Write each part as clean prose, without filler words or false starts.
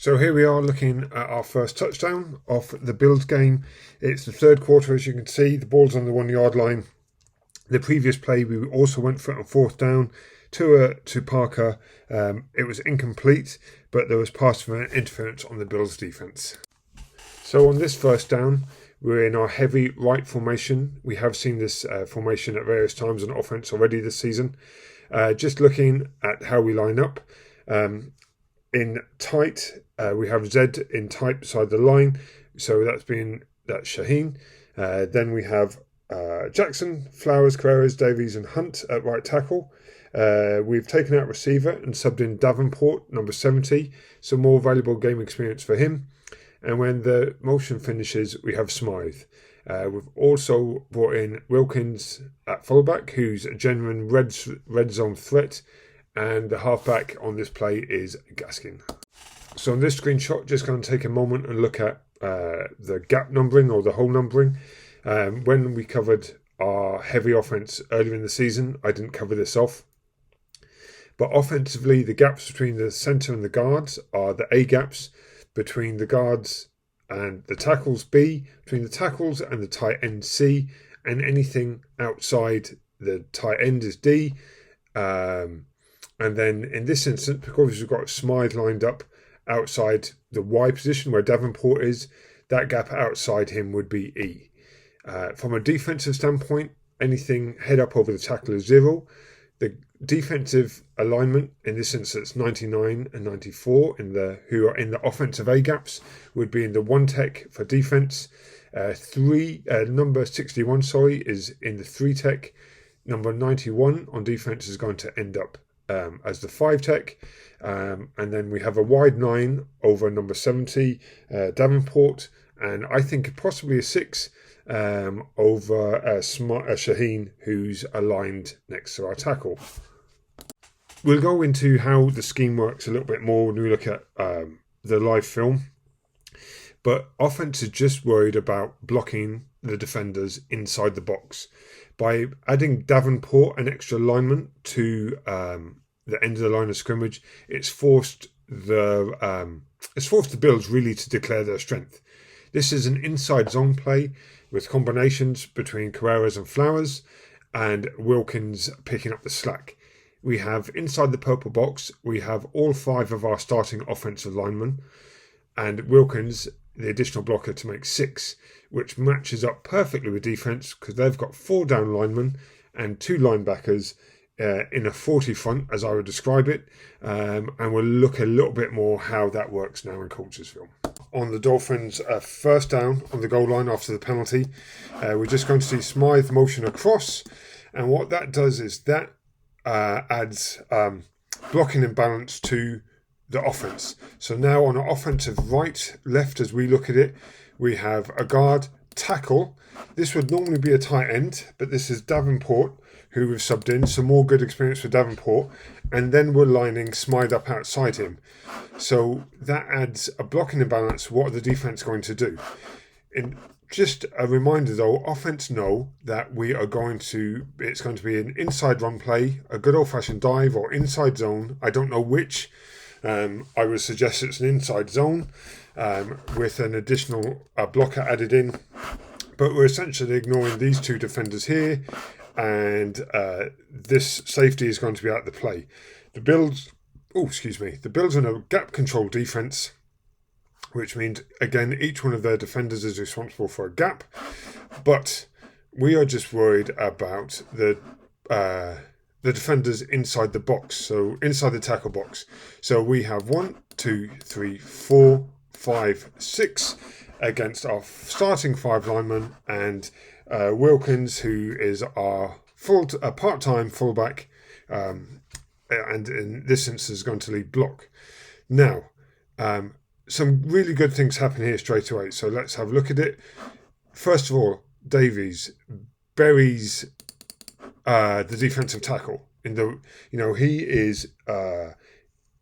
So here we are looking at our first touchdown off the Bills game. It's the third quarter, as you can see. The ball's on the 1 yard line. The previous play, we also went for it on fourth down to Parker. It was incomplete, but there was pass interference on the Bills defense. So on this first down, we're in our heavy right formation. We have seen this formation at various times on offense already this season. Just looking at how we line up. In tight, we have Z in tight beside the line, so that's Shaheen. Then we have Jackson, Flowers, Carreras, Davies and Hunt at right tackle. We've taken out receiver and subbed in Davenport, number 70, some more valuable game experience for him. And when the motion finishes, we have Smythe. We've also brought in Wilkins at fullback, who's a genuine red zone threat. And the halfback on this play is Gaskin. So on this screenshot, just going to take a moment and look at the gap numbering or the hole numbering. When we covered our heavy offense earlier in the season, I didn't cover this off. But offensively, the gaps between the centre and the guards are the A gaps, between the guards and the tackles B, between the tackles and the tight end C, and anything outside the tight end is D. And then in this instance, because we've got Smythe lined up outside the Y position where Davenport is, that gap outside him would be E. From a defensive standpoint, anything head up over the tackle is 0. The defensive alignment, in this instance 99 and 94, who are in the offensive A gaps, would be in the 1 tech for defense. Number 61, is in the 3 tech. Number 91 on defense is going to end up as the 5 tech, and then we have a wide 9 over number 70 Davenport, and I think possibly a 6 over Shaheen, who's aligned next to our tackle. We'll go into how the scheme works a little bit more when we look at the live film, but offense is just worried about blocking the defenders inside the box. By adding Davenport an extra lineman to the end of the line of scrimmage, it's forced the Bills really to declare their strength. This is an inside zone play with combinations between Carreras and Flowers, and Wilkins picking up the slack. We have inside the purple box, we have all 5 of our starting offensive linemen, and Wilkins, the additional blocker, to make 6, which matches up perfectly with defense because they've got 4 down linemen and 2 linebackers in a 40 front, as I would describe it. And we'll look a little bit more how that works now in coach's film. On the Dolphins' first down on the goal line after the penalty, we're just going to see Smythe motion across. And what that does is that adds blocking imbalance to the offense. So now on our offensive right, left, as we look at it, we have a guard, tackle. This would normally be a tight end, but this is Davenport, who we've subbed in. Some more good experience for Davenport. And then we're lining Smythe up outside him. So that adds a blocking imbalance. What are the defense going to do? Just a reminder though, offense know that it's going to be an inside run play, a good old-fashioned dive or inside zone. I don't know which. I would suggest it's an inside zone with an additional blocker added in. But we're essentially ignoring these 2 defenders here, and this safety is going to be out of the play. The Bills are in a gap control defense, which means, again, each one of their defenders is responsible for a gap. But we are just worried about the defenders inside the box, so inside the tackle box. So we have 1, 2, 3, 4, 5, 6 against our starting 5 linemen, and Wilkins, who is our part-time fullback, and in this instance is going to lead block. Now, some really good things happen here straight away, so let's have a look at it. First of all, Davies buries the defensive tackle. He is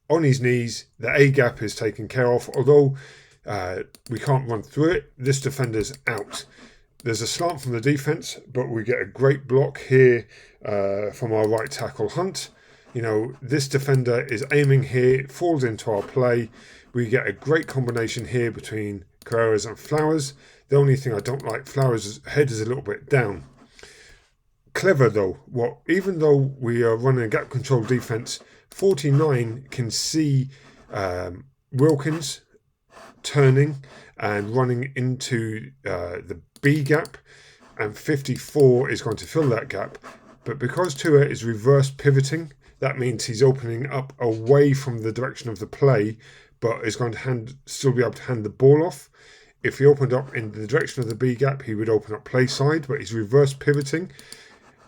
on his knees. The A gap is taken care of. Although we can't run through it, this defender's out. There's a slant from the defense, but we get a great block here from our right tackle Hunt. This defender is aiming here, falls into our play. We get a great combination here between Carreras and Flowers. The only thing I don't like, Flowers' head is a little bit down. Clever though, even though we are running a gap control defense, 49 can see Wilkins turning and running into the B gap, and 54 is going to fill that gap. But because Tua is reverse pivoting, that means he's opening up away from the direction of the play, but is going to still be able to hand the ball off. If he opened up in the direction of the B gap, he would open up play side, but he's reverse pivoting.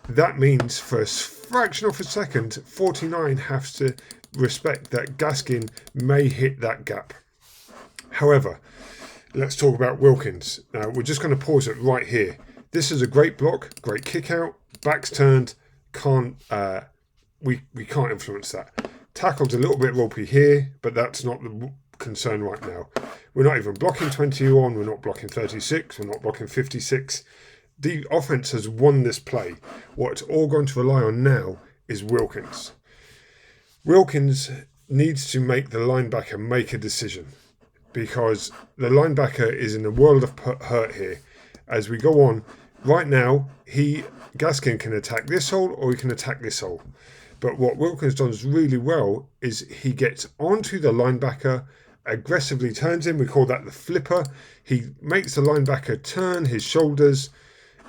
That means for a fraction of a second, 49 has to respect that Gaskin may hit that gap. However, let's talk about Wilkins. Now, we're just going to pause it right here. This is a great block, great kick out, back's turned, we can't influence that. Tackled a little bit ropey here, but that's not the concern right now. We're not even blocking 21, we're not blocking 36, we're not blocking 56. The offense has won this play. What it's all going to rely on now is Wilkins. Wilkins needs to make the linebacker make a decision, because the linebacker is in a world of hurt here. As we go on, right now, Gaskin can attack this hole or he can attack this hole. But what Wilkins does really well is he gets onto the linebacker, aggressively turns him. We call that the flipper. He makes the linebacker turn his shoulders,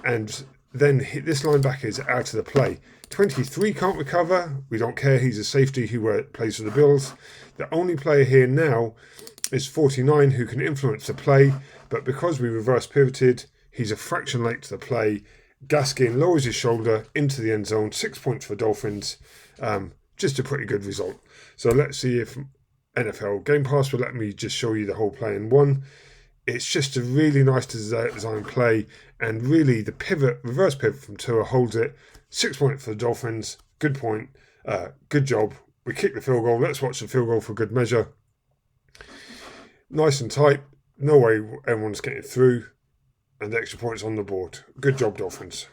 and then this linebacker is out of the play. 23 can't recover. We don't care. He's a safety who plays for the Bills. The only player here now is 49 who can influence the play, but because we reverse pivoted, he's a fraction late to the play. Gaskin lowers his shoulder into the end zone. 6 points for Dolphins. Just a pretty good result. So let's see if NFL Game Pass will let me just show you the whole play in one. It's just a really nice design play, and really the reverse pivot from Tua holds it. 6 points for the Dolphins. Good point. Good job. We kick the field goal. Let's watch the field goal for good measure. Nice and tight. No way everyone's getting through. And the extra points on the board. Good job, Dolphins.